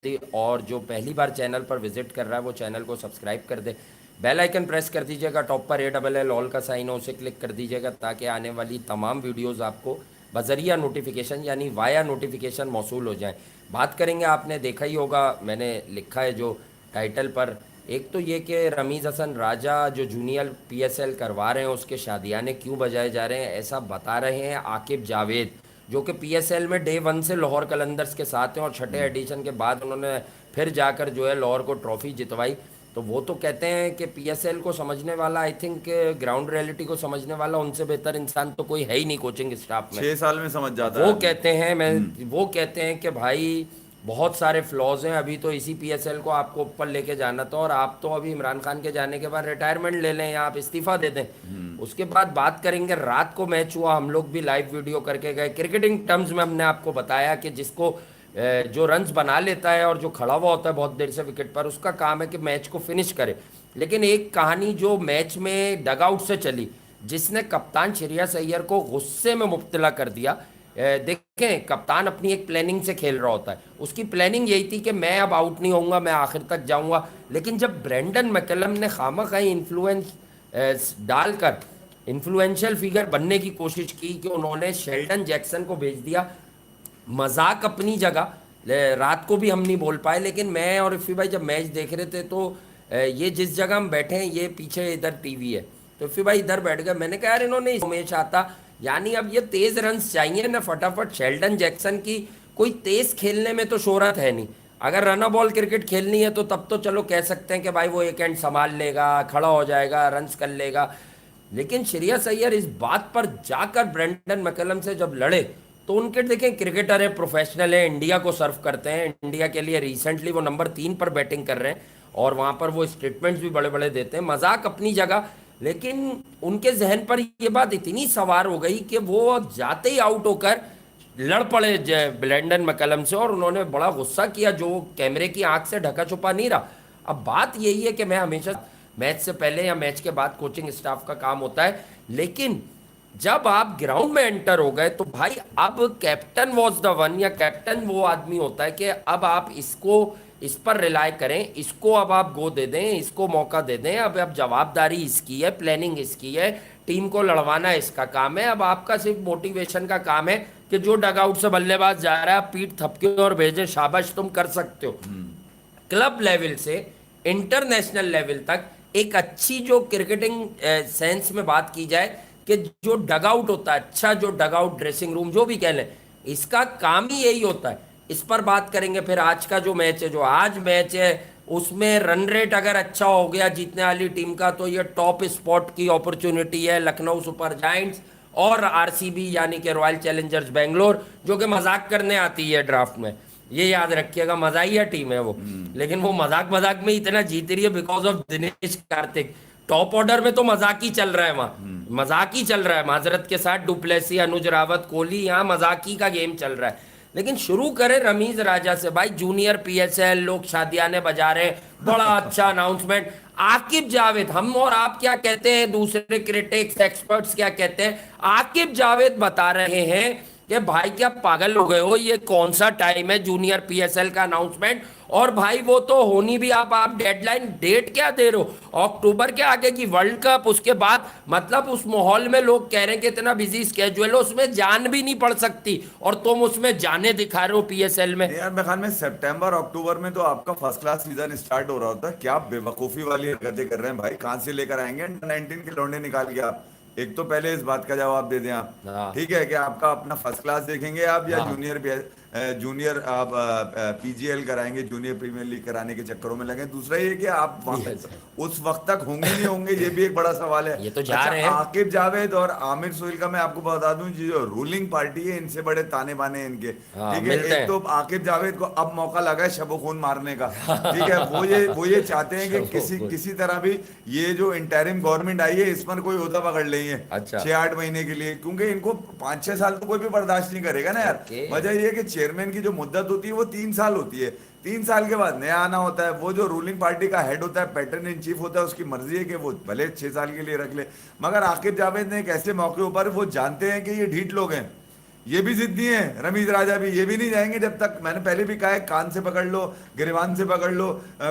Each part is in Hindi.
और जो पहली बार चैनल पर विजिट कर रहा है वो चैनल को सब्सक्राइब कर दे। बेल आइकन प्रेस कर दीजिएगा, टॉप पर ALL ऑल का साइन है उसे क्लिक कर दीजिएगा ताकि आने वाली तमाम वीडियोस आपको बजरिया नोटिफिकेशन यानी वाया नोटिफिकेशन मौसूल हो जाए। बात करेंगे, आपने देखा ही होगा मैंने लिखा है जो टाइटल पर, एक तो ये कि रमीज़ हसन राजा जो जूनियर PSL करवा रहे हैं उसके शादियाने क्यों बजाए जा रहे हैं, ऐसा बता रहे हैं आकिब जावेद जो कि PSL में डे 1 से लाहौर कलंदर्स के साथ हैं और छठे एडिशन के बाद उन्होंने फिर जाकर जो है लाहौर को ट्रॉफी जितवाई। तो वो तो कहते हैं कि PSL को समझने वाला, आई थिंक ग्राउंड रियलिटी को समझने वाला उनसे बेहतर इंसान तो कोई है ही नहीं कोचिंग स्टाफ में। 6 साल में समझ जाता है वो आदमी। कहते हैं वो कहते हैं कि भाई बहुत सारे फ्लॉज हैं, अभी तो इसी PSL को आपको ऊपर लेके जाना था और आप तो अभी इमरान खान के जाने के बाद रिटायरमेंट ले लें या आप इस्तीफा दे दें। उसके बाद बात करेंगे, रात को मैच हुआ, हम लोग भी लाइव वीडियो करके गए। क्रिकेटिंग टर्म्स में हमने आपको बताया कि जिसको जो रन्स बना लेता है और जो खड़ा हुआ होता है बहुत देर से विकेट पर, उसका काम है कि मैच को फिनिश करे। लेकिन एक कहानी जो मैच में डगआउट से चली, जिसने कप्तान श्रेयस अय्यर को गुस्से में मुब्तला कर दिया। देखें, कप्तान अपनी एक प्लानिंग से खेल रहा होता है, उसकी प्लानिंग यही थी कि मैं अब आउट नहीं होऊंगा, मैं आखिर तक जाऊंगा। लेकिन जब ब्रेंडन मैकलम ने खामखाई इन्फ्लुएंस डालकर इन्फ्लुएंशियल फिगर बनने की कोशिश की कि उन्होंने शेल्डन जैक्सन को भेज दिया। मजाक अपनी जगह, रात को भी हम नहीं बोल पाए, लेकिन मैं और इफ़ी भाई जब मैच देख रहे थे तो ये जिस जगह हम बैठे हैं ये पीछे इधर टीवी है, तो इफ़ी भाई इधर बैठ गए। मैंने कहा यार इन्होंने मैच आता, यानी अब ये तेज रन्स चाहिए ना फटाफट। शेल्डन जैक्सन की कोई तेज खेलने में तो शोहरत है नहीं, अगर रन बॉल क्रिकेट खेलनी है तो तब तो चलो कह सकते हैं कि भाई वो एक एंड संभाल लेगा, खड़ा हो जाएगा, रन्स कर लेगा। लेकिन श्रेयस अय्यर इस बात पर जाकर ब्रेंडन मैकलम से जब लड़े तो उनके, देखें क्रिकेटर है, प्रोफेशनल है, इंडिया को सर्व करते हैं, इंडिया के लिए रिसेंटली वो नंबर 3 पर बैटिंग कर रहे हैं और वहां पर वो स्टेटमेंट्स भी बड़े बड़े देते हैं, मजाक अपनी जगह। लेकिन उनके जहन पर ये बात इतनी सवार हो गई कि वो जाते ही आउट होकर लड़ पड़े ब्रेंडन मैकलम से और उन्होंने बड़ा गुस्सा किया जो कैमरे की आंख से ढका छुपा नहीं रहा। अब बात यही है कि मैं हमेशा मैच से पहले या मैच के बाद कोचिंग स्टाफ का काम होता है, लेकिन जब आप ग्राउंड में एंटर हो गए तो भाई अब कैप्टन वॉज द वन, या कैप्टन वो आदमी होता है कि अब आप इसको, इस पर रिलाय करें, इसको अब आप गो दे दें, इसको मौका दे दें। अब जवाबदारी इसकी है, प्लानिंग इसकी है, टीम को लड़वाना इसका काम है। अब आपका सिर्फ मोटिवेशन का काम है कि जो डगआउट से बल्लेबाज जा रहा है आप पीठ थपके और भेजें, शाबाश तुम कर सकते हो। क्लब लेवल से इंटरनेशनल लेवल तक एक अच्छी जो क्रिकेटिंग सेंस में बात की जाए कि जो डगआउट होता है, अच्छा जो डगआउट ड्रेसिंग रूम जो भी कह लें, इसका काम ही यही होता है। इस पर बात करेंगे। फिर आज का जो मैच है, जो आज मैच है उसमें रन रेट अगर अच्छा हो गया जीतने वाली टीम का तो ये टॉप स्पॉट की अपॉर्चुनिटी है लखनऊ सुपर जायंट्स और RCB यानी कि रॉयल चैलेंजर्स बेंगलोर, जो कि मजाक करने आती है ड्राफ्ट में, ये याद रखिएगा, मजाहिया टीम है वो। लेकिन वो मजाक मजाक में इतना जीत रही है because of Dinesh Karthik. Top order में तो मजाक ही चल रहा है वहां, मजाक ही चल रहा है, माजरत के साथ डुप्लेसी, अनुज रावत, कोहली, यहाँ मजाक ही का गेम चल रहा है। लेकिन शुरू करें रमीज राजा से। भाई जूनियर PSL लोग शादियाने बजा रहे हैं, बड़ा अच्छा अनाउंसमेंट। आकिब जावेद, हम और आप क्या कहते हैं, दूसरे क्रिटिक्स एक्सपर्ट्स क्या कहते हैं, आकिब जावेद बता रहे हैं कि भाई क्या पागल हो गए हो, ये कौन सा टाइम है जूनियर PSL का अनाउंसमेंट। और भाई वो तो होनी भी, आप डेडलाइन डेट क्या दे रहे हो, अक्टूबर के आगे की वर्ल्ड कप, उसके बाद मतलब उस माहौल में लोग कह रहे हैं कि इतना बिजी स्केड्यूल है उसमें जान भी नहीं पड़ सकती और तुम उसमें जाने दिखा रहे हो PSL में। नहीं यार, मेरे ख्याल में सितंबर अक्टूबर में तो आपका फर्स्ट क्लास सीजन स्टार्ट हो रहा होता है। क्या बेवकूफी वाली हरकतें कर रहे हैं भाई, कहाँ से लेकर आएंगे अंडर 19 के लौंडे निकाल के आप। एक तो पहले इस बात का जवाब दे दें आप, हाँ ठीक है, कि आपका अपना फर्स्ट क्लास देखेंगे आप या हाँ जूनियर आप PGL कराएंगे, जूनियर प्रीमियर लीग कराने के चक्करों में लगे। दूसरा ये कि आप यस, उस वक्त तक होंगे नहीं होंगे, ये भी एक बड़ा सवाल है। ये तो जा अच्छा, रहे हैं। आकिब जावेद और आमिर सोहेल का मैं आपको बता दूं, जो रूलिंग पार्टी है इनसे बड़े ताने बाने इनके, हाँ ठीक है। मिलते एक हैं। तो आकिब जावेद को अब मौका लगा है शब खून मारने का, ठीक है। वो ये चाहते हैं कि किसी शबो किसी तरह भी ये जो इंटरिम गवर्नमेंट आई है इस पर कोई ओहदा पकड़ लेंगे अच्छा 6-8 महीने के लिए, क्योंकि इनको 5-6 साल तो कोई भी बर्दाश्त नहीं करेगा ना यार। ओके। वजह ये है कि चेयरमैन की जो मुद्दत होती है वो 3 साल होती है, 3 साल के बाद नया आना होता है। वो जो रूलिंग पार्टी का हेड होता है, पैटर्न इन चीफ होता है, उसकी मर्जी है कि वो भले 6 साल के लिए रख ले। मगर आकिब जावेद ने एक ऐसे मौके पर, वो जानते हैं कि ये ढीठ लोग हैं, ये भी जिद्दी है रमीज राजा भी, ये भी नहीं जाएंगे जब तक, मैंने पहले भी कहा है, कान से पकड़ लो, गिरवान से पकड़ लो,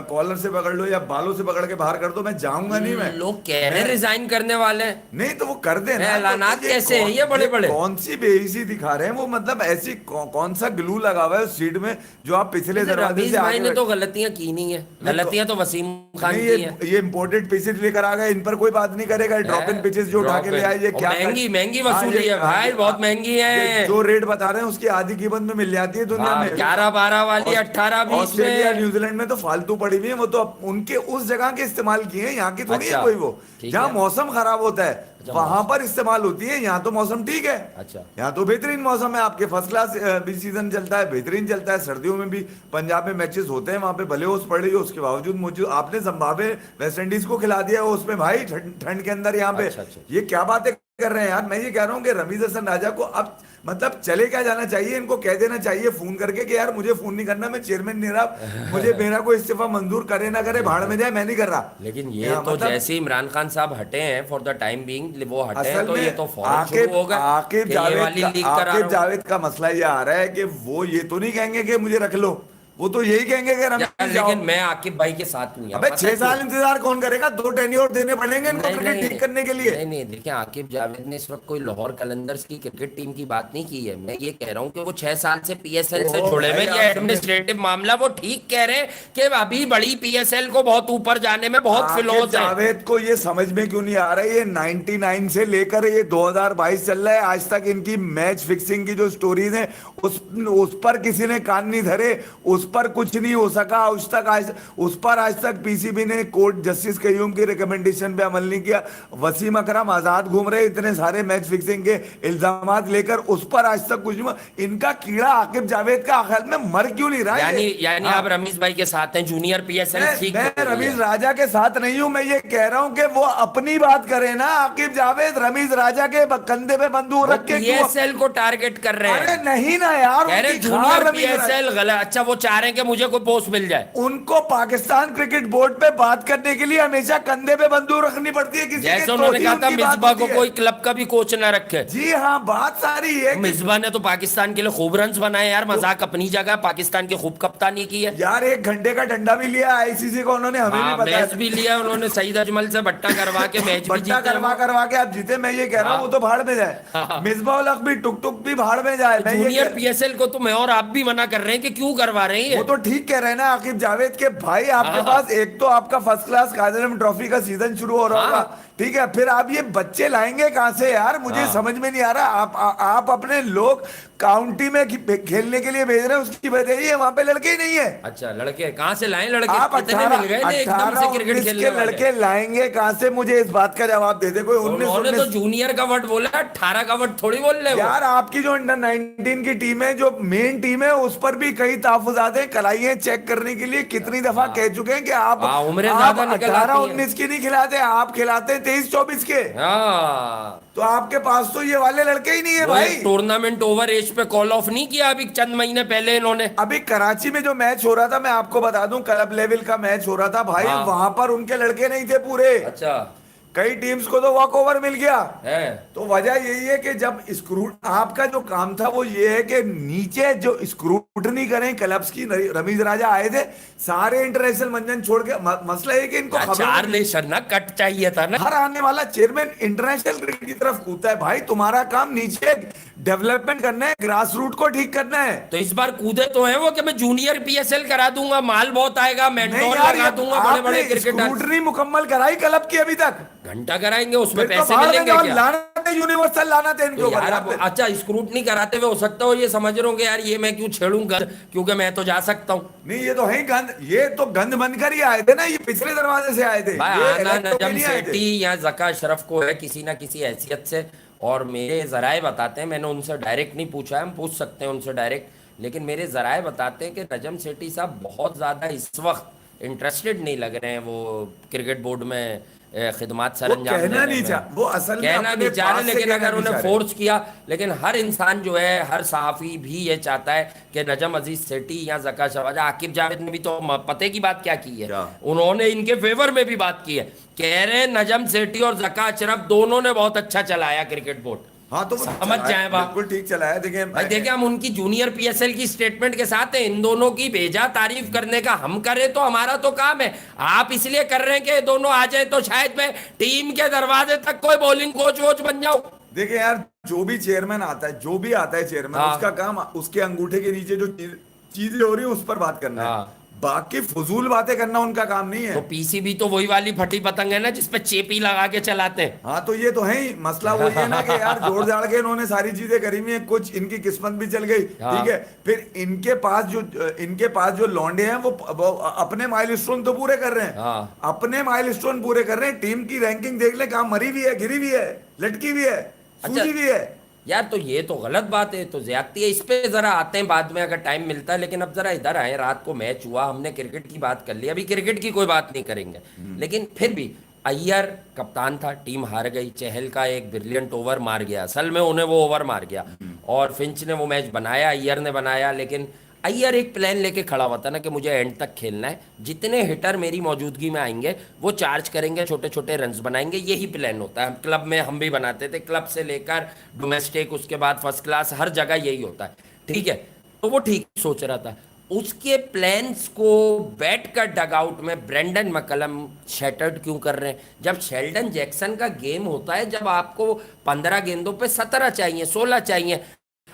कॉलर से पकड़ लो या बालों से पकड़ के बाहर कर दो, मैं जाऊंगा नहीं। मैं लोग कह रहे मैं रिजाइन करने वाले हैं। नहीं तो वो कर देना। ऐलानात कैसे हैं ये बड़े बड़े? कौन सी बेइज्जती दिखा रहे हैं वो, मतलब ऐसी कौन सा ग्लू लगा हुआ है उस सीट में जो आप पिछले दरवाजे रमीज से भाई आगे ने तो गलतियां की नहीं है, गलतियां तो वसीम खान नहीं, की है। ये इंपोर्टेड पीसेस लेकर आ गए, इन पर कोई बात नहीं करेगा। ड्रॉप इन पीसेस जो उठा के ले आए, ये क्या महंगी महंगी हाँ, वसूली है भाई, बहुत महंगी है। जो रेट बता रहे हैं उसकी आधी कीमत में मिल जाती है दुनिया में। 11-12 वाली 18-20 ऑस्ट्रेलिया में। न्यूजीलैंड में तो फालतू पड़ी हुई है, वो तो उनके उस जगह के इस्तेमाल किए हैं, यहाँ की थोड़ी है अच्छा, कोई वो। ठीक जहाँ है। मौसम खराब होता है वहां पर इस्तेमाल होती है, यहाँ तो मौसम ठीक है। अच्छा। यहाँ तो बेहतरीन मौसम है, आपके फर्स्ट क्लास भी सीजन चलता है, बेहतरीन चलता है। सर्दियों में भी पंजाब में मैचेस होते हैं, वहां पे भले ओस पड़ रही हो, उसके बावजूद मुझे आपने जिम्बाब्वे वेस्ट इंडीज को खिला दिया उसमें भाई, ठंड के अंदर यहाँ पे। अच्छा। ये क्या बातें कर रहे हैं यार। मैं ये कह रहा हूँ कि रमीज हसन राजा को अब मतलब चले क्या जाना चाहिए, इनको कह देना चाहिए फोन करके कि यार मुझे फोन नहीं करना, मैं चेयरमैन नहीं रहा, मुझे मेरा कोई इस्तीफा मंजूर करे ना करे, भाड़ में जाए, मैं नहीं कर रहा। लेकिन ये तो मतलब जैसे इमरान खान साहब हटे हैं फॉर द टाइम बीइंग, वो हटे हैं असल तो ये में तो फौरन शुरू होगा आकिब कि ये वाली लीग करा रहा आकिब हूं। जावेद का मसला ये आ रहा है कि वो ये तो नहीं कहेंगे कि मुझे रख लो, वो तो यही कहेंगे कि यार, रमीज जाओ। लेकिन मैं आकिब भाई के साथ नहीं हूं। अबे पता 6 है साल क्यों? इंतजार कौन करेगा, 2 टेन्योर देने पड़ेंगे इनको नहीं, क्रिकेट नहीं, ठीक करने के लिए। नहीं देखिए, आकिब जावेद ने इस वक्त कोई लाहौर कलंदर्स की क्रिकेट टीम की बात नहीं की है। मैं ये कह रहा हूँ कि वो 6 साल से पीएसएल से ओहो जुड़े भाई, हुए, आप ये एडमिनिस्ट्रेटिव मामला वो ठीक कह रहे हैं कि अभी बड़ी पीएसएल को बहुत ऊपर जाने में बहुत आकिब फ्लॉज है। जावेद को ये समझ में क्यों नहीं आ रहा है, ये 99 से लेकर ये 2022 चल रहा है, आज तक इनकी मैच फिक्सिंग की जो स्टोरीज है उस पर किसी ने कान नहीं धरे, उस पर कुछ नहीं हो सका उस पर आज तक पीसीबी ने कोर्ट जस्टिस कयूम की रिकमेंडेशन पे अमल नहीं किया। वसीम अकरम आजाद घूम रहे इतने सारे मैच फिक्सिंग के इल्जामात लेकर, उस पर आज तक कुछ नहीं। इनका कीड़ा आकिब जावेद का ख्याल में मर क्यों नहीं रहा है? यानी आप रमीज भाई के साथ हैं, जूनियर पीएसएल ठीक मैं हो रही है। रमीज राजा के साथ नहीं हूं, मैं ये कह रहा हूं कि वो अपनी बात करे ना। आकिब जावेद रमीज राजा के कंधे पे बंदूक रख के पीएसएल को टारगेट कर रहे हैं। अरे नहीं ना यार, कह रहे उनकी जूनियर खार रमीज पीएसएल गलत। अच्छा, वो चाह रहे हैं कि मुझे कोई पोस्ट मिल जाए। उनको पाकिस्तान क्रिकेट बोर्ड पे बात करने के लिए हमेशा कंधे पे बंदूक रखनी पड़ती है किसी के, जैसे तो उन्होंने ही कहा था उनकी बात मिसबा को होती है। कोई क्लब का भी कोच ना रखे। जी हाँ, बात सारी है कि मिसबा ने तो पाकिस्तान के लिए खूब रन्स बनाए यार, मजाक अपनी जगह, पाकिस्तान की खूब कप्तानी की है यार 1 घंटे का डंडा भी लिया आईसीसी को उन्होंने, हमें भी बताया मैच भी लिया उन्होंने, सईद अजमल से बट्टा करवा के मैच भी बट्टा जीते करवा करवा के आप जीते। मैं ये कह रहा हूँ वो तो भाड़ में जाए, मिसबा उल हक भी टुक टुक भी भाड़ में जाए। मैं ये जूनियर पीएसएल को तो मैं और आप भी मना कर रहे हैं कि क्यों करवा रहे हैं। वो तो ठीक कह रहे हैं ना आकिब जावेद के भाई, आपके पास एक तो आपका फर्स्ट क्लास कादर आजम ट्रॉफी का सीजन शुरू हो रहा होगा, ठीक है, फिर आप ये बच्चे लाएंगे कहां से यार, मुझे समझ में नहीं आ रहा। आप अपने लोग काउंटी में खेलने के लिए भेज रहे हैं, उसकी वजह ये वहां पे लड़के ही नहीं है। अच्छा, लड़के कहां से लाएं? लड़के आप कितने मिल गए थे एकदम से क्रिकेट 18-19 खेलने के वाले? लड़के लाएंगे कहां से, मुझे इस बात का जवाब दे दे कोई। उन्होंने तो जूनियर का वर्ड बोला, 18 का वर्ड थोड़ी बोल रहे हो यार। आपकी जो अंडर 19 की टीम है, जो मेन टीम है, उस पर भी कई तहफुजात हैं, कलाइयां चेक करने के लिए कितनी दफा कह चुके हैं कि आप उम्रें ज्यादा निकल आती हैं। 18-19 की नहीं खिलाते, आप खिलाते हैं 23-24 के। हाँ, तो आपके पास तो ये वाले लड़के ही नहीं है भाई। टूर्नामेंट ओवर एज पे कॉल ऑफ नहीं किया अभी चंद महीने पहले इन्होंने। अभी कराची में जो मैच हो रहा था, मैं आपको बता दूं, क्लब लेवल का मैच हो रहा था भाई, वहां पर उनके लड़के नहीं थे पूरे। अच्छा, कई टीम्स को तो वॉक ओवर मिल गया है। तो वजह यही है कि जब आपका जो काम था वो ये है कि नीचे जो स्क्रूटनी करें क्लब्स की। रमीज राजा आए थे, सारे इंटरनेशनल मंजन छोड़ के, मसला है कि इनको चार नेशन ना कट चाहिए था ना। हर आने वाला चेयरमैन इंटरनेशनल क्रिकेट की तरफ कूदता है भाई। तुम्हारा काम नीचे डेवलपमेंट करना है, ग्रास रूट को ठीक करना है। तो इस बार कूदे तो है वो कि मैं जूनियर पीएसएल करा दूंगा, माल बहुत आएगा, मेंटोर लगा दूंगा, बड़े बड़े क्रिकेटर। स्क्रूटनी मुकम्मल कराई क्लब की अभी तक? घंटा कराएंगे, उसमें फिर तो पैसे बाहर मिलेंगे में क्या? लाना थे, यूनिवर्सल लाना थे इनको। यार अब अच्छा, स्क्रूटनी कराते हुए हो सकता हो ये समझ रहे होंगे यार ये मैं क्यों छेड़ूंगा, क्योंकि मैं तो जा सकता हूँ। नहीं, ये तो है गंद, ये तो गंद बनकर ही आए थे ना, ये पिछले दरवाजे से आए थे। भाई ये आना इलेक्टो के नजम नहीं आए थे। सेठी या जका अशरफ को है किसी ना किसी हैसियत से, और मेरे जराए बताते हैं, मैंने उनसे डायरेक्ट नहीं पूछा है, हम पूछ सकते हैं उनसे डायरेक्ट, लेकिन मेरे जराए बताते हैं कि नजम सेठी साहब बहुत ज़्यादा इस वक्त इंटरेस्टेड नहीं लग रहे हैं वो क्रिकेट बोर्ड में खिदमत सरंजाम कहना नहीं देने में। चाह, वो असल में कहना अपने नहीं चाह रहे, पास से लेकिन कहना अगर नहीं उन्हें चाह रहे। फोर्स किया, लेकिन हर इंसान जो है, हर सहाफ़ी भी ये चाहता है कि नजम अजीज सेठी या जका शवाज, आकिब जावेद ने भी तो पते की बात क्या की है, उन्होंने इनके फेवर में भी बात की है, कह रहे हैं नजम सेठी और जका अशरफ दोनों ने बहुत अच्छा चलाया क्रिकेट बोर्ड। हाँ तो वो समझ चला है, जाए बात। बिल्कुल ठीक चला है। देखिए भाई देखिए, हम उनकी जूनियर पीएसएल की स्टेटमेंट के साथ हैं, इन दोनों की बेजा तारीफ करने का हम करें तो हमारा तो काम है। आप इसलिए कर रहे हैं कि ये दोनों आ जाए तो शायद मैं टीम के दरवाजे तक कोई बॉलिंग कोच वोच बन जाऊं। देखिए यार, जो भी चेयरमैन आता है, जो भी आता है चेयरमैन, हाँ। उसका काम उसके अंगूठे के नीचे जो चीजें हो रही है उस पर बात करना है। हाँ। बाकी फजूल बातें करना उनका काम नहीं तो है। पीसीबी तो वही वाली फटी पतंग है ना, जिसपे चेपी लगा के चलाते हैं। हाँ तो ये तो है ही मसला, वही है ना कि यार जोड़ जाड़ के इन्होंने सारी चीजें करी हुई है, कुछ इनकी किस्मत भी चल गई। हाँ। ठीक है, फिर इनके पास जो लौंडे हैं वो अपने माइलस्टोन तो पूरे कर रहे हैं। हाँ। अपने माइलस्टोन पूरे कर रहे हैं। टीम की रैंकिंग देख ले, कहाँ मरी भी है, गिरी भी है, लटकी भी है, अच्छा सूजी भी है। यार, तो ये तो गलत बात है, तो ज्यादती है। इस पे जरा आते हैं बाद में अगर टाइम मिलता है, लेकिन अब जरा इधर आए। रात को मैच हुआ, हमने क्रिकेट की बात कर ली, अभी क्रिकेट की कोई बात नहीं करेंगे, लेकिन फिर भी अय्यर कप्तान था, टीम हार गई। चहल का एक ब्रिलियंट ओवर मार गया, असल में उन्हें वो ओवर मार गया, और फिंच ने वो मैच बनाया, अय्यर ने बनाया। लेकिन अय्यर एक प्लान लेके खड़ा हुआ था ना कि मुझे एंड तक खेलना है, जितने हिटर मेरी मौजूदगी में आएंगे वो चार्ज करेंगे, छोटे छोटे रन्स बनाएंगे, यही प्लान होता है। क्लब में हम भी बनाते थे, क्लब से लेकर डोमेस्टिक, उसके बाद फर्स्ट क्लास, हर जगह यही होता है। ठीक है, तो वो ठीक सोच रहा था। उसके प्लान्स को बैठ कर डगआउट में ब्रेंडन मैकलम शैटर्ड क्यों कर रहे हैं? जब शेल्डन जैक्सन का गेम होता है, जब आपको 15 गेंदों पे 17 चाहिए, 16 चाहिए,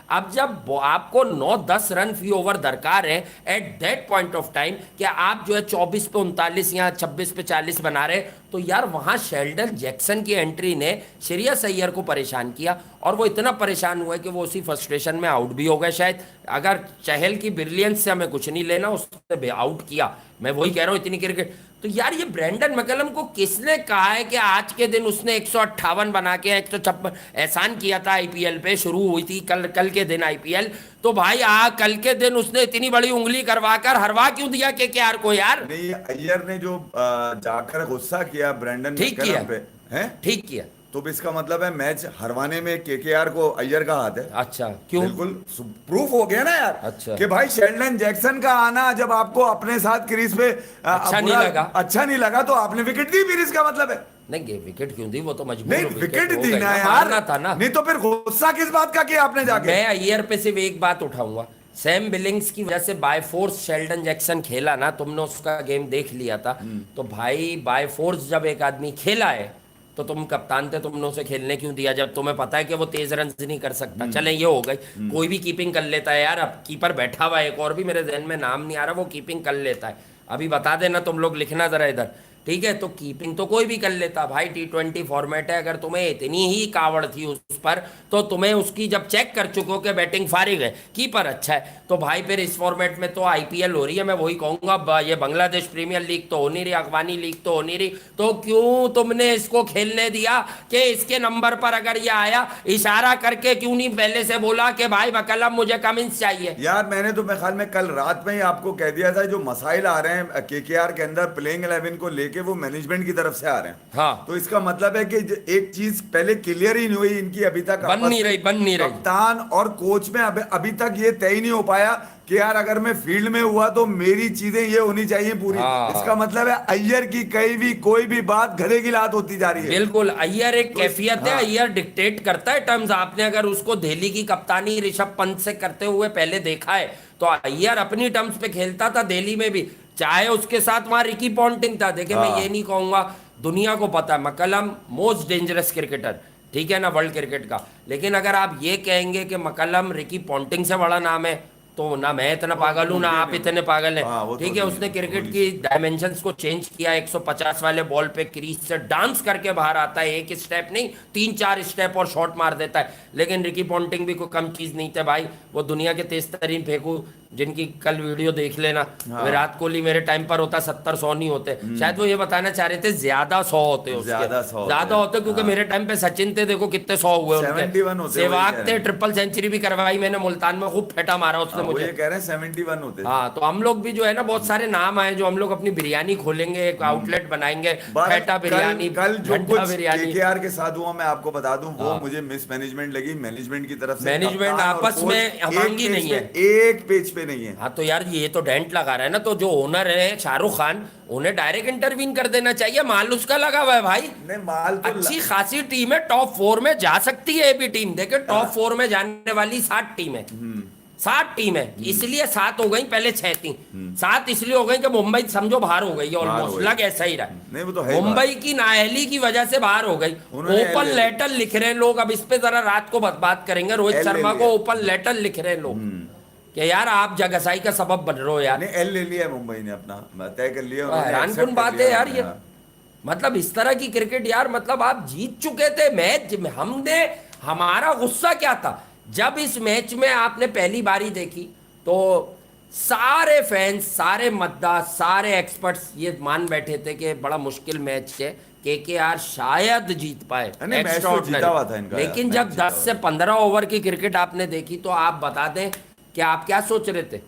अब जब आपको 9-10 रन फी ओवर दरकार है at that point of time, क्या आप जो है 24 पे 39 या 26 पे 40 बना रहे, तो यार वहां शेल्डन जैक्सन की एंट्री ने श्रेयस अय्यर को परेशान किया, और वो इतना परेशान हुआ कि वो उसी फ्रस्ट्रेशन में आउट भी हो गए शायद। अगर चहल की ब्रिलियंस से हमें कुछ नहीं लेना, उसने आउट किया, मैं वही कह रहा हूँ, इतनी क्रिकेट। तो यार ये ब्रेंडन मैकलम को किसने कहा है कि आज के दिन उसने 158 बना के 156 एहसान किया था? आईपीएल पे शुरू हुई थी कल के दिन आईपीएल, तो भाई कल के दिन उसने इतनी बड़ी उंगली करवाकर हरवा क्यों दिया केकेआर को यार? नहीं, अय्यर ने जो जाकर गुस्सा किया ब्रेंडन ठीक किया, मैकलम पे, हैं? ठीक किया। तो भी इसका मतलब है मैच हरवाने में केकेआर को अय्यर का हाथ है। अच्छा, क्यों? बिल्कुल प्रूफ हो गया ना यार। अच्छा। कि भाई शेल्डन जैक्सन का आना जब आपको अपने साथ क्रीज पे अच्छा नहीं लगा, अच्छा नहीं लगा, तो आपने विकेट दी, फिर इसका मतलब है। नहीं, विकेट क्यों दी? वो तो मजबूर नहीं, विकेट हो दी गई ना यार, मारना था ना। नहीं तो फिर गुस्सा किस बात का किया आपने जाके? मैं अय्यर पे सिर्फ एक बात उठाऊंगा, सैम बिलिंग्स की वजह से बाय फोर्स शेल्डन जैक्सन खेला ना, तुमने उसका गेम देख लिया था, तो भाई बाय फोर्स जब एक आदमी खेला है, तो तुम कप्तान थे, तुमने उसे खेलने क्यों दिया जब तुम्हें पता है कि वो तेज रन नहीं कर सकता? चले, ये हो गई। कोई भी कीपिंग कर लेता है यार, अब कीपर बैठा हुआ है, एक और भी मेरे जहन में नाम नहीं आ रहा, वो कीपिंग कर लेता है, अभी बता देना तुम लोग, लिखना जरा इधर। ठीक है, तो कीपिंग तो कोई भी कर लेता भाई, T20 फॉर्मेट है। अगर तुम्हें इतनी ही कावड़ थी उस पर, तो तुम्हें उसकी जब चेक कर चुके हो कि बैटिंग फारिग है, कीपर अच्छा है, तो भाई फिर इस फॉर्मेट में तो आईपीएल हो रही है, मैं वही कहूंगा, ये बांग्लादेश प्रीमियर लीग तो हो नहीं रही, अफगानी लीग तो हो नहीं रही, तो क्यों तुमने इसको खेलने दिया? कि इसके नंबर पर अगर ये आया, इशारा करके क्यों नहीं पहले से बोला कि भाई मकलम मुझे कमिंस चाहिए? यार मैंने तो मेरे ख्याल में कल रात में ही आपको कह दिया था, जो मसाइल आ रहे हैं केकेआर के अंदर प्लेइंग 11 को लेके, वो मैनेजमेंट की तरफ से आ रहे हैं। हाँ। तो इसका मतलब है कि एक चीज पहले क्लियर ही नहीं हुई इनकी अभी तक, बन नहीं रही। कप्तान और कोच में अभी तक ये तय ही नहीं हो पाया कि यार अगर मैं फील्ड में हुआ तो मेरी चीजें ये होनी चाहिए पूरी। हाँ। इसका मतलब है अय्यर की कहीं भी कोई भी बात गधे की लात होती जा रही है। बिल्कुल, अय्यर एक कैफियत है, हाँ। अय्यर डिक्टेट करता है टर्म्स। आपने अगर उसको दिल्ली की कप्तानी ऋषभ पंत से करते हुए पहले देखा है, तो अय्यर अपनी टर्म्स पे खेलता था दिल्ली में भी, चाहे उसके साथ वहां रिकी पॉन्टिंग था। देखिए, मैं ये नहीं कहूंगा, दुनिया को पता है मकलम मोस्ट डेंजरस क्रिकेटर, ठीक है ना, वर्ल्ड क्रिकेट का। लेकिन अगर आप ये कहेंगे कि मकलम रिकी पॉन्टिंग से बड़ा नाम है, तो ना मैं इतना पागल हूं, ना आप इतने पागल हैं। ठीक है, उसने क्रिकेट की डायमेंशंस को चेंज किया। 150 वाले बॉल पे क्रीज से डांस करके बाहर आता है, एक स्टेप नहीं 3-4 स्टेप और शॉट मार देता है। लेकिन रिकी पॉन्टिंग भी कोई कम चीज नहीं थे भाई, वो दुनिया के तेज तरीन फेंकू, जिनकी कल वीडियो देख लेना। हाँ। विराट कोहली मेरे टाइम पर होता 70-100 नहीं होते, शायद वो ये बताना चाह रहे थे ज्यादा 100 होते, ज्यादा होते, क्योंकि मेरे टाइम पे सचिन थे, देखो कितने 100 हुए उनके, सहवाग थे, ट्रिपल सेंचुरी भी करवाई मैंने मुल्तान में, खूब फेटा मारा उसने मुझे। ये कह रहे हैं 71 होते। हाँ, तो हम लोग भी जो है ना, बहुत सारे नाम आए, जो हम लोग अपनी बिरयानी खोलेंगे, एक आउटलेट बनाएंगे, फेटा बिरयानी, कल जो कुछ बिरयानी। केकेआर के साथ हुआ, मैं आपको बता दूं, वो मुझे मिसमैनेजमेंट लगी, मैनेजमेंट की तरफ से। मैनेजमेंट आपस में अमांगी नहीं है, एक पेज पे भी नहीं है। हाँ तो यार ये तो डेंट लगा रहा है ना, तो जो ओनर है शाहरुख खान, उन्हें डायरेक्ट इंटरवीन कर देना चाहिए, माल उसका लगा हुआ है भाई। नहीं माल तो अच्छी खासी टीम है, टॉप 4 में जा सकती है ये भी टीम। देखे टॉप 4 में जाने वाली 7 टीम है, 7 टीम है, इसलिए 7 हो गई, पहले 6 थी, 7 इसलिए हो गई कि मुंबई समझो बाहर हो गई, बाहर हो ऑलमोस्ट गई। लग ऐसा ही रहा। नहीं वो तो है ही मुंबई की नाअहली की वजह से बाहर हो गई। उन्होंने ओपन एल- लेटर लिख रहे हैं लोग, अब इस पे जरा रात को बात करेंगे। रोहित एल ले शर्मा को लिया। ओपन लेटर लिख रहे हैं लोग कि यार आप जगसाई का सबब बन रहे हो यार। नहीं एल ले लिया है मुंबई ने, अपना तय कर लिया उन्होंने, हैरान accept कुन कर बात लिया है यार उन्होंने, ये। हाँ। मतलब इस तरह की क्रिकेट यार, मतलब आप जीत चुके थे मैच, हमने, हमारा गुस्सा क्या था जब इस मैच में आपने पहली बारी देखी तो सारे फैंस, सारे मतदार, सारे एक्सपर्ट्स ये मान बैठे थे कि बड़ा मुश्किल मैच है, केकेआर शायद जीत पाए, नहीं, मैच तो एक्स्ट्राऑर्डिनरी। जीता हुआ था इनका यार, लेकिन मैच जब जीता 10 हुआ से 15 ओवर की क्रिकेट आपने देखी तो आप बता दें कि आप क्या सोच रहे थे,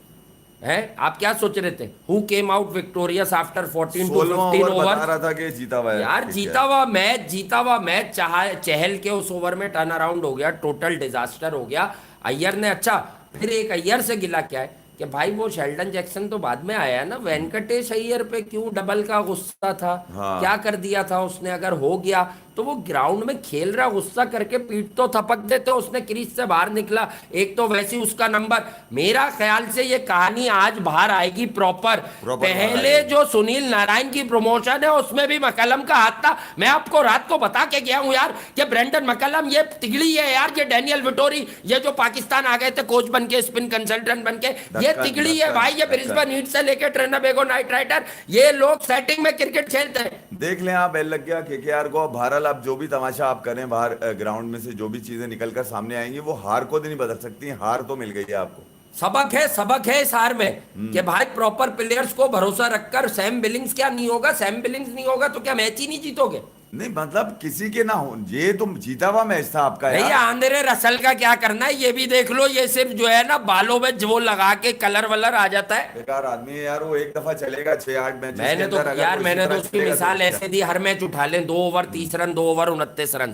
हैं आप क्या सोच रहे थे? Who came out victorious after 14 to 16वां 15 over बता ओवर? रहा था कि जीता हुआ है यार ठीक जीता हुआ मैच, जीता हुआ मैच, चाहे चहल के उस ओवर में टर्न अराउंड हो गया, टोटल डिजास्टर हो गया। अय्यर ने, अच्छा फिर एक अय्यर से गिला क्या है कि भाई वो शेल्डन जैक्सन तो बाद में आया ना, वेंकटेश अय्यर पे क्यों डबल का गुस्सा था? हाँ। क्या कर दिया था उसने? अगर हो गया तो वो ग्राउंड में खेल रहा, गुस्सा करके पीठ तो थपक देते, उसने क्रीज से बाहर निकला, एक तो वैसे ही उसका नंबर। मेरा ख्याल से ये कहानी आज बाहर आएगी प्रॉपर। बाहर पहले आएगी। जो सुनील नारायण की प्रमोशन है उसमें भी मकलम का हाथ था। मैं आपको रात को बता के गया हूं यार कि ब्रेंडन मकलम ये तिगड़ी है यार, ये डैनियल विटोरी, ये जो पाकिस्तान आ गए थे कोच बन के, स्पिन कंसल्टेंट बन के, ये दक्कन, तिगड़ी है दक्कन, भाई। ये दक्कन। ब्रिस्बेन हीट से लेके ट्रिनिडाद नाइट राइडर, ये लोग सेटिंग में क्रिकेट खेलते हैं। देख लें आप, एल लग गया केकेआर को। अब बहरहाल आप जो भी तमाशा आप करें बाहर ग्राउंड में से, जो भी चीजें निकल कर सामने आएंगी वो हार को तो नहीं बदल सकती, हार तो मिल गई है आपको। सबक है इस हार में कि भाई प्रॉपर प्लेयर्स को भरोसा रखकर, सैम बिलिंग्स क्या नहीं होगा, सैम बिलिंग्स नहीं होगा तो क्या मैच ही नहीं जीतोगे? नहीं मतलब किसी के ना हो, ये तो जीता हुआ मैच था आपका नहीं, यार। आंद्रे रसल का क्या करना है ये भी देख लो। ये सिर्फ जो है ना बालों में जो लगा के कलर वलर आ जाता है। बेकार आदमी है यार वो, एक दफा चलेगा 6-8 मैच मैंने तो यार, मैंने तो उसकी मिसाल ऐसे दी, हर मैच उठा लें, 2 ओवर 30 रन, 2 ओवर 29 रन।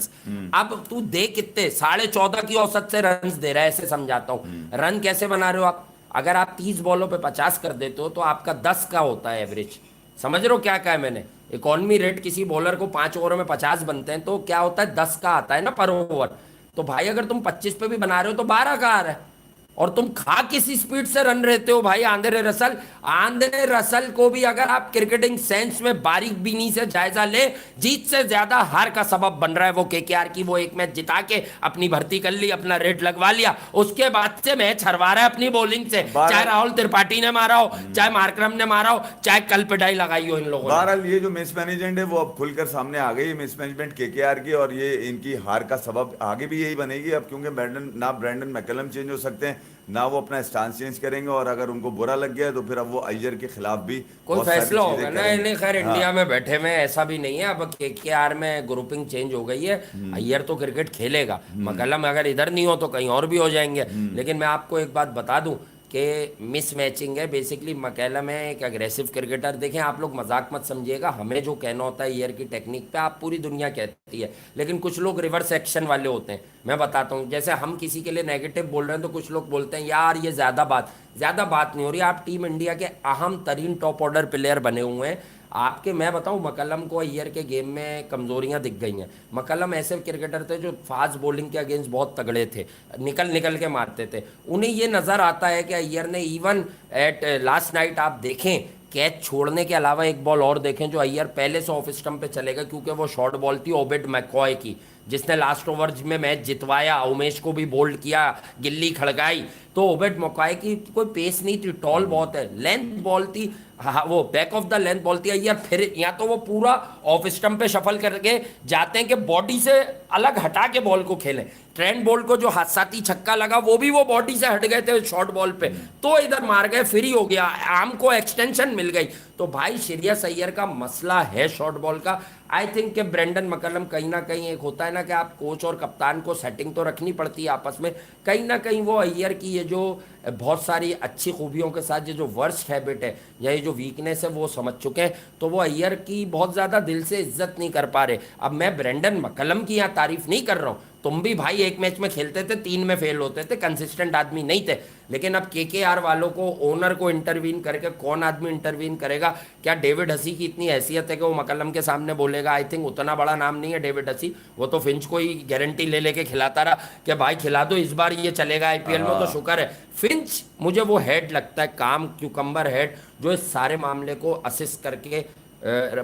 अब तू दे कितने, 14.5 की औसत से रन दे रहा है, ऐसे समझाता हूँ। रन कैसे बना रहे हो आप? अगर आप 30 बॉलों पे 50 कर देते हो तो आपका 10 का होता है एवरेज। समझ रहे हो क्या कहा है मैंने? इकोनॉमी रेट किसी बॉलर को 5 ओवर में 50 बनते हैं तो क्या होता है, 10 का आता है ना पर ओवर। तो भाई अगर तुम 25 पे भी बना रहे हो तो 12 का आ रहा है, और तुम खा किसी स्पीड से रन रहते हो भाई। आंद्रे रसल को भी अगर आप क्रिकेटिंग सेंस में बारीक बीनी से जायजा ले, जीत से ज्यादा हार का सबब बन रहा है वो केकेआर की। वो एक मैच जिता के अपनी भर्ती कर ली, अपना रेट लगवा लिया, उसके बाद से मैच हरवा रहा है अपनी बॉलिंग से, चाहे राहुल त्रिपाठी ने मारा हो, चाहे मार्करम ने मारा हो, चाहे कल पिटाई लगाई हो इन लोगों ने। बहरहाल ये जो मिसमैनेजमेंट है वो अब खुलकर सामने आ गई, मिसमैनेजमेंट केकेआर की, और ये इनकी हार का सबब आगे भी यही बनेगी अब, क्योंकि ब्रेंडन मैकलम चेंज हो सकते हैं ना, वो अपना स्टांस चेंज करेंगे, और अगर उनको बुरा लग गया तो फिर अब वो अय्यर के खिलाफ भी कोई बहुत सारी फैसला चीजें होगा ना। करेंगे। इन्हें खैर हाँ। इंडिया में बैठे में ऐसा भी नहीं है, अब केकेआर में ग्रुपिंग चेंज हो गई है। अय्यर तो क्रिकेट खेलेगा, मकलम अगर इधर नहीं हो तो कहीं और भी हो जाएंगे। लेकिन मैं आपको एक बात बता दूं कि मिस मैचिंग है बेसिकली। मकैलम है एक अग्रेसिव क्रिकेटर। देखें आप लोग मजाक मत समझिएगा, हमें जो कहना होता है ईयर की टेक्निक पे आप पूरी दुनिया कहती है, लेकिन कुछ लोग रिवर्स एक्शन वाले होते हैं। मैं बताता हूँ, जैसे हम किसी के लिए नेगेटिव बोल रहे हैं तो कुछ लोग बोलते हैं यार ये ज़्यादा बात नहीं हो रही। आप टीम इंडिया के अहम तरीन टॉप ऑर्डर प्लेयर बने हुए हैं आपके। मैं बताऊं, मकलम को अय्यर के गेम में कमजोरियां दिख गई हैं। मकलम ऐसे क्रिकेटर थे जो फास्ट बॉलिंग के अगेंस्ट बहुत तगड़े थे, निकल के मारते थे। उन्हें ये नज़र आता है कि अय्यर ने इवन एट लास्ट नाइट आप देखें, कैच छोड़ने के अलावा एक बॉल और देखें जो अय्यर पहले से ऑफ स्टंप पे चलेगा, क्योंकि वो शॉर्ट बॉल थी ओबेड मैकॉय की, जिसने लास्ट ओवर में मैच जितवाया, उमेश को भी बोल्ड किया, गिल्ली खड़काई। तो ओबेड मैकॉय की कोई पेस नहीं थी, टॉल बहुत है, लेंथ बॉल थी, हाँ वो back of the length ball थी। यार फिर या तो वो पूरा ऑफ स्टंप पे शफल करके जाते हैं कि बॉडी से अलग हटा के बॉल को खेलें। ट्रेंट बोल्ट को जो हादसाती छक्का लगा वो भी वो बॉडी से हट गए थे शॉर्ट बॉल पे, तो इधर मार गए, फ्री हो गया, आर्म को एक्सटेंशन मिल गई। तो भाई श्रेयस अय्यर का मसला है शॉर्ट बॉल का। आई थिंक कि ब्रेंडन मकलम कहीं ना कहीं, एक होता है ना कि आप कोच और कप्तान को सेटिंग तो रखनी पड़ती है आपस में, कहीं ना कहीं वो अय्यर की ये जो बहुत सारी अच्छी खूबियों के साथ ये जो वर्स्ट हैबिट है या ये जो वीकनेस है वो समझ चुके हैं, तो वो अय्यर की बहुत ज़्यादा दिल से इज्जत नहीं कर पा रहे। अब मैं ब्रेंडन मक्कलम की यहाँ तारीफ नहीं कर रहा हूँ, तुम भी भाई एक मैच में खेलते थे, 3 में फेल होते थे, कंसिस्टेंट आदमी नहीं थे, लेकिन अब केकेआर वालों को, ओनर को इंटरवीन करके कौन आदमी इंटरवीन करेगा? क्या डेविड हसी की इतनी हैसियत है कि वो मकलम के सामने बोलेगा? आई थिंक उतना बड़ा नाम नहीं है डेविड हसी, वो तो फिंच को ही गारंटी ले लेके खिलाता रहा कि भाई खिला दो, इस बार ये चलेगा आईपीएल में, तो शुक्र है। फिंच मुझे वो हेड लगता है, काम क्यूकम्बर हेड, जो इस सारे मामले को असिस्ट करके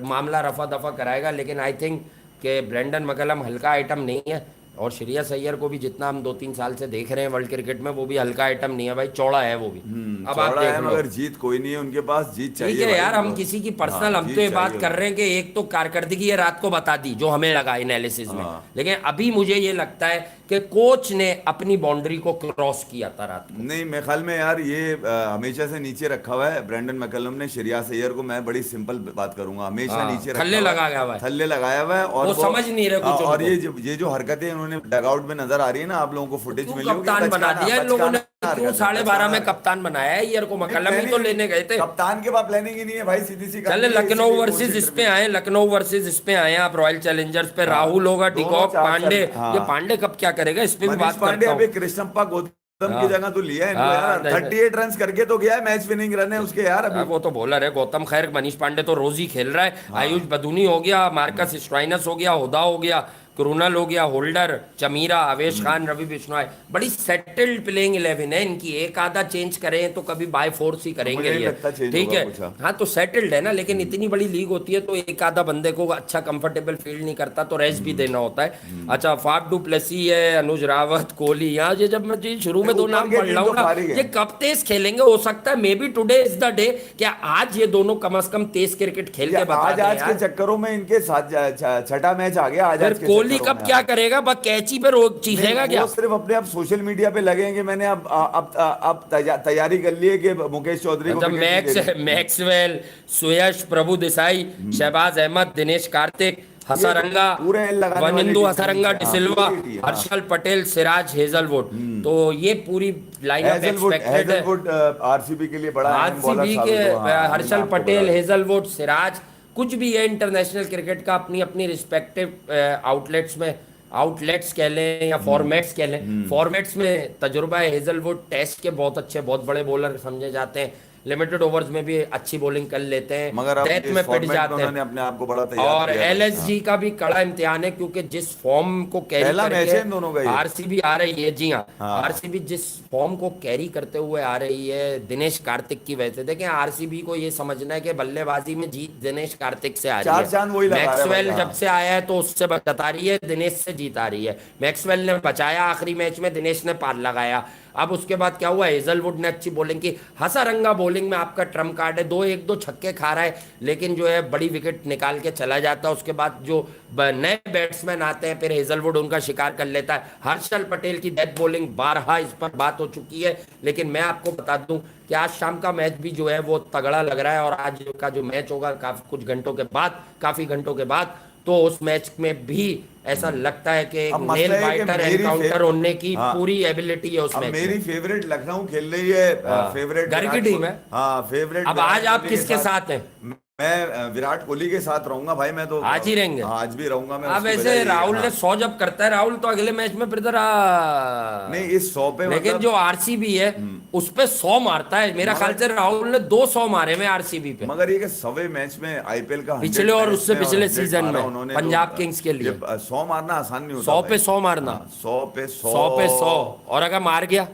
मामला रफा दफा कराएगा। लेकिन आई थिंक कि ब्रेंडन मकलम हल्का आइटम नहीं है, और श्रेयस अय्यर को भी जितना हम 2-3 साल से देख रहे हैं वर्ल्ड क्रिकेट में, वो भी हल्का आइटम नहीं है भाई, चौड़ा है वो भी। अब आप चौड़ा देख है, लो, मगर जीत कोई नहीं है उनके पास, जीत चाहिए ठीक है भाई यार, हम उनको। किसी की पर्सनल, हाँ, हम जीत तो ये बात चाहिए कर रहे हैं कि एक तो कारकर्दगी ये रात को बता दी जो हमें लगा एनालिसिस में, हाँ। लेकिन अभी मुझे ये लगता है कि कोच ने अपनी बाउंड्री को क्रॉस किया था रात को। नहीं, मेरे ख्याल में यार ये हमेशा से नीचे रखा हुआ है ब्रेंडन मैकलम ने श्रेयस अय्यर को। मैं बड़ी सिंपल बात करूंगा, हमेशा हाँ, नीचे रखा थल्ले हुआ है, लगा गया हुआ है। थल्ले लगाया हुआ है, और वो समझ नहीं रहे कुछ और उनको। ये जो हरकतें उन्होंने डगआउट में नजर आ रही है ना, आप लोगों को फुटेज क्यों मिली होगी, कप्तान बना बचकाना- दिया इन लोगों ने? बचकाना क्यों हरकत है, 12:30 में बचकाना। कप्तान बनाया है अय्यर को? मकलम ही नहीं, तो लेने गए थे। कप्तान के बाद प्लानिंग ही नहीं है भाई, सीधी सी चले लखनऊ वर्सेस इस पे आए, लखनऊ वर्सेस इस पे आए आप, रॉयल चैलेंजर्स पे राहुल होगा, दोनों डिकॉक, चार पांडे, हाँ। ये पांडे कब क्या करेगा इस पे भी मनीष बात पांडे करता अभी हूँ। कृष्णप्पा गौतम हाँ। की जगह तो लिया है इनको हाँ, यार, नहीं, 38 रन करके तो गया है, मैच विनिंग रन है उसके यार अभी। वो तो बॉलर है गौतम, खैर मनीष पांडे तो रोज ही खेल रहा है। आयुष बदूनी हो गया, मार्कस स्टोइनस हो गया, हुदा हो गया, क्रूनल हो गया, होल्डर, चमीरा, आवेश खान, रवि बिश्नोई, बड़ी सेटल्ड प्लेइंग 11 है इनकी। एक आधा चेंज करें तो कभी बाय फोर्स ही करेंगे मुझे नहीं ये, लगता change ठीक होगा है। कुछ। हाँ तो सेटल्ड है ना, लेकिन इतनी बड़ी लीग होती है तो एक आधा बंदे को अच्छा कंफर्टेबल फील नहीं करता तो रेस्ट भी देना होता है। अच्छा, फाफ डू प्लेसी है, अनुज रावत, कोहली, यहाँ ये जब मैं शुरू में दो ऊपर नाम के पढ़ तीन रहा तो हूँ ना, फारिग है। ये कब तेज खेलेंगे? हो सकता है may be today is the day, क्या आज ये दोनों कम से कम तेज क्रिकेट खेल के बता आज दें आज के यार। चक्करों में इनके साथ छठा मैच आ गया आज फिर आज के कोहली चक्करों कब में। क्या करेगा? बस कैची पे रोक चीखेगा नहीं, क्या? वो सिर्फ अपने आप सोशल मीडिया पे लगेंगे, मैंने अब तैयारी कर ली है कि मुकेश चौधरी को जब विकेट नहीं देनी। मैक्सवेल, सुयश, प्रभु देसाई, शहबाज अहमद, दिनेश कार्तिक, हसारंगा, पूरे लगाने वाले वनिंदु टीम हसारंगा, हाँ, डिसिल्वा, पूरी टीम, हाँ। हर्षल पटेल, सिराज, हेजलवुड, तो ये पूरी लाइनअप एक्सपेक्टेड है। हेजलवुड आरसीबी के लिए बड़ा अहम बॉलर आरसीबी साबित के हुआ, हाँ, हर्षल आपको पटेल, बता हेजलवुड, सिराज, कुछ भी है इंटरनेशनल क्रिकेट का अपनी अपनी रिस्पेक्टिव आउटलेट्स में, आउटलेट्स कह लें या फॉर्मेट्स कह लें, फॉर्मेट्स में तजुर्बा है। हेजलवुड टेस्ट के बहुत अच्छे, बहुत बड़े बॉलर समझे जाते हैं, लिमिटेड ओवर्स में भी अच्छी बॉलिंग कर लेते हैं, मगर अब डेथ इस में पिट फॉर्मेट में जाते उन्होंने हैं। अपने आप को बड़ा तैयार और किया है। एलएसजी का भी कड़ा इम्तिहान है, क्योंकि जिस फॉर्म को कैरी पहला मैच है इन दोनों का करके ये। आरसीबी आ रही है, जी हाँ, हाँ। आरसीबी जिस फॉर्म को कैरी करते हुए आ रही है दिनेश कार्तिक की वजह से, देखें आरसीबी को ये समझना है कि बल्लेबाजी में जीत दिनेश कार्तिक से आ रही चार है। चांद वही लगा रहा है मैक्सवेल भाई, जब हाँ। से आया है तो उससे बता रही है, दिनेश से जीत आ रही है। मैक्सवेल ने बचाया आखिरी मैच में, दिनेश ने पार लगाया। अब उसके बाद क्या हुआ? हेजलवुड ने अच्छी बॉलिंग की, हसारंगा बॉलिंग में आपका ट्रम्प कार्ड है, 1-2 छक्के खा रहा है, लेकिन जो है बड़ी विकेट निकाल के चला जाता है। उसके बाद जो नए बैट्समैन आते हैं फिर हेजलवुड उनका शिकार कर लेता है। हर्षल पटेल की डेथ बॉलिंग, बारहा इस पर बात हो चुकी है, लेकिन मैं आपको बता दूं कि आज शाम का मैच भी जो है वो तगड़ा लग रहा है, और आज का जो मैच होगा काफी घंटों के बाद, तो उस मैच में भी ऐसा लगता है कि अब नेल मसला है कि बाइटर मेरी एनकाउंटर होने की हाँ। पूरी एबिलिटी है उस अब मैच में। मेरी फेवरेट लखनऊ खेल रही है, फेवरेट घर की टीम है। हाँ, फेवरेट। अब आज आप किसके साथ हैं? मैं विराट कोहली के साथ रहूंगा भाई, मैं तो आज ही रहेंगे? हाँ, आज भी रहूंगा मैं। अब उसकी ऐसे वजह राहुल हाँ। ने 100 जब करता है राहुल, तो अगले मैच में फिर नहीं, इस 100 पे लेकिन मतलब जो आरसीबी है उस पे 100 मारता है। मेरा ख्याल से राहुल ने 200 मारे में आरसीबी पे, मगर ये कि 100वें मैच में आईपीएल का 100 पिछले और मैच उससे में पिछले 100 सीजन मारा में उन्होंने, पंजाब तो किंग्स के लिए। ये 100 मारना आसान नहीं होता 100 पे भाई। 100 मारना, हाँ, 100 पे 100 100 पे 100, और अगर मार गया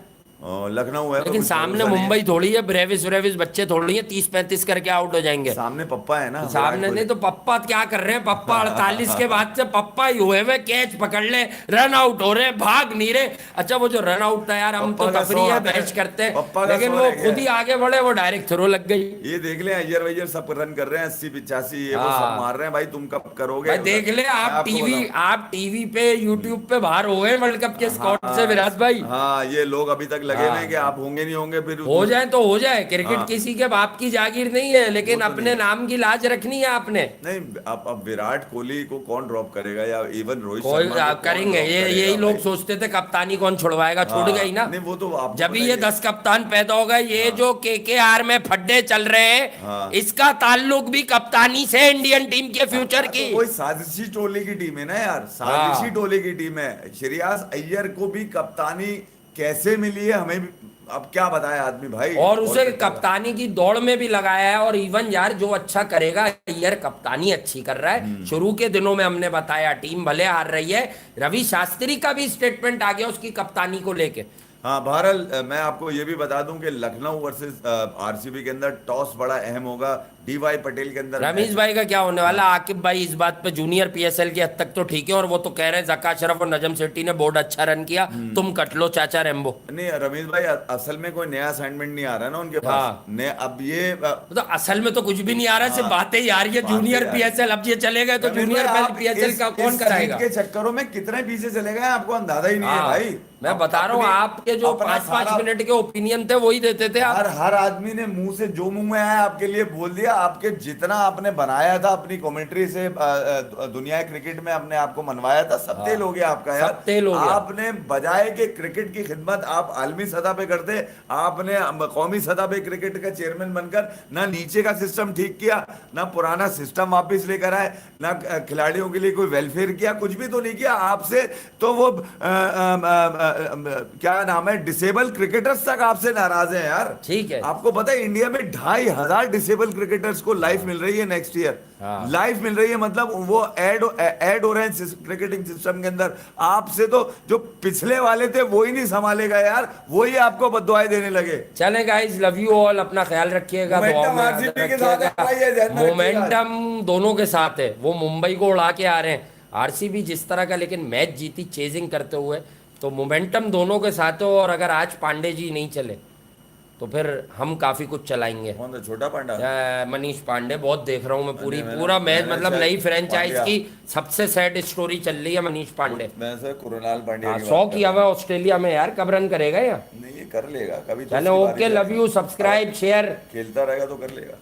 लखनऊ है तो लेकिन कुछ सामने भरोसा नहीं है। मुंबई थोड़ी है, ब्रेविस बच्चे थोड़ी है 30-35 करके आउट हो जाएंगे। सामने पप्पा है ना, सामने विराट नहीं तो पप्पा क्या कर रहे हैं? पप्पा 48 के बाद से पप्पा ही हुए हुए, कैच पकड़ ले, रन आउट हो रहे, भाग नहीं रहे। अच्छा, वो जो रन आउट था यार, हम तो पप्पा का तफरी है, 100 मैच करते हैं, पप्पा का लेकिन 100 वो रह गया। खुद ही आगे बढ़े, वो डायरेक्ट थ्रो लग गई। ये देख ले, अय्यर वैयर सब रन कर रहे हैं, 80-85 ये वो हाँ। सब मार रहे हैं भाई, तुम कब करोगे? भाई देख ले, मैं आपको आप टीवी पे यूट्यूब पे बाहर हो गए वर्ल्ड कप के स्कॉट से, विराट भाई। हाँ, ये लोग अभी तक लगे हुए हैं कि आप होंगे नहीं होंगे, फिर हो जाए तो हो जाए, क्रिकेट हाँ। किसी के बाप की जागीर नहीं है, लेकिन वो तो अपने नहीं। नाम की लाज रखनी है आपने। नहीं, अब विराट कोहली को कौन ड्रॉप करेगा, या इवन रोहित कोई शर्मा को कौन करेंगे, ड्रॉप ये करेगा यही लोग भाई। सोचते थे कप्तानी कौन छुड़वाएगा, छूट गई हाँ ना। नहीं, वो तो आपको जब पता ये ही है। 10 कप्तान पैदा हो गए, ये हाँ जो केकेआर में फड्डे चल रहे हैं, हाँ इसका ताल्लुक भी कप्तानी से है, इंडियन टीम के फ्यूचर हाँ, की। तो वही साजिशी टोली की टीम है ना यार, साजिशी हाँ, टोली की टीम है। श्रेयस अय्यर को भी कप्तानी कैसे मिली है हमें अब क्या बताए आदमी भाई, और बहुत उसे कच्चा था। कप्तानी की दौड़ में भी लगाया है। और इवन यार जो अच्छा करेगा, यार कप्तानी अच्छी कर रहा है। शुरू के दिनों में हमने बताया टीम भले हार रही है, रवि शास्त्री का भी स्टेटमेंट आ गया उसकी कप्तानी को लेके। हाँ बहरहाल, मैं आपको ये भी बता दूं कि लखनऊ वर्सेस आरसीबी के अंदर टॉस बड़ा अहम होगा। डीवाई पटेल के अंदर रमीश मैच। भाई का क्या होने वाला, आकिब भाई इस बात पे जूनियर पीएसएल की हद तक तो ठीक है, और वो तो कह रहे हैं जका अशरफ और नजम सेट्टी ने बहुत अच्छा रन किया, तुम कट लो चाचा रेम्बो। नहीं रमेश भाई, असल में कोई नया असाइनमेंट नहीं आ रहा ना उनके पास। हाँ, ने अब ये तो असल में तो कुछ भी नहीं आ रहा, सिर्फ हाँ, बातें ही आ रही है। बातें जूनियर आ रही। पीएसएल अब ये चले गए तो रमेश जूनियर भाई, आप पीएसएल का कौन इस कराएगा। चीज के चक्करों में कितने पीछे चले गए आपको अंदाजा ही नहीं है हाँ, भाई। मैं बता रहा हूँ, अपने- आपके जो अपना 5-5 सारा- मिनट के ओपिनियन थे वही देते थे आप। हर आदमी ने मुंह से जो मुंह में आया आपके लिए बोल दिया। आपके जितना आपने बनाया था अपनी कमेंट्री से, दुनिया क्रिकेट में अपने आप को मनवाया था, सब तेल हो गया आपका यार। सब तेल हो गया। आपने बजाय के क्रिकेट की खिदमत आप आलमी सतह पे करते, आपने कौमी सतह पे क्रिकेट का चेयरमैन बनकर ना नीचे का सिस्टम ठीक किया, ना पुराना सिस्टम वापस लेकर आए, ना खिलाड़ियों के लिए कोई वेलफेयर किया, कुछ भी तो नहीं किया आपसे। तो वो क्या नाम है, डिसेबल क्रिकेटर्स तक आपसे नाराज हैं यार। ठीक है। आपको पता है इंडिया में 2,500 डिसेबल क्रिकेटर्स को लाइफ मिल रही है नेक्स्ट ईयर। हाँ। लाइफ मिल रही है, मतलब वो ऐड हो रहे हैं क्रिकेटिंग सिस्टम के अंदर। आपसे तो जो पिछले वाले थे वो ही नहीं संभालेगा यार, वो ही आपको बददुआएं देने लगे। चले गाइस, लव यू ऑल, अपना ख्याल रखिएगा, दुआओं में याद RCB के साथ है भाई, ये ध्यान में रखिएगा। रखिएगा। मोमेंटम दोनों के साथ है, वो मुंबई को उड़ा के आ रहे हैं, आरसीबी जिस तरह का लेकिन मैच जीती चेजिंग करते हुए, तो मोमेंटम दोनों के साथ है। और अगर आज पांडे जी नहीं चले तो फिर हम काफी कुछ चलाएंगे। कौन था छोटा पांडा? मनीष पांडे बहुत देख रहा हूँ मैं, पूरा मैच, मैंने मतलब शायद नई फ्रेंचाइज पांड्या। की सबसे सैड स्टोरी चल रही है मनीष पांडे। मैं सर कुणाल पांड्या हाँ, की 100 बात कर किया रहा हुआ ऑस्ट्रेलिया में यार, कब रन करेगा यार। हूं। नहीं ये कर लेगा कभी तो, चलो उसकी ओके, बारी लव यू, सब्सक्राइब शेयर। खेलता रहेगा तो कर लेगा।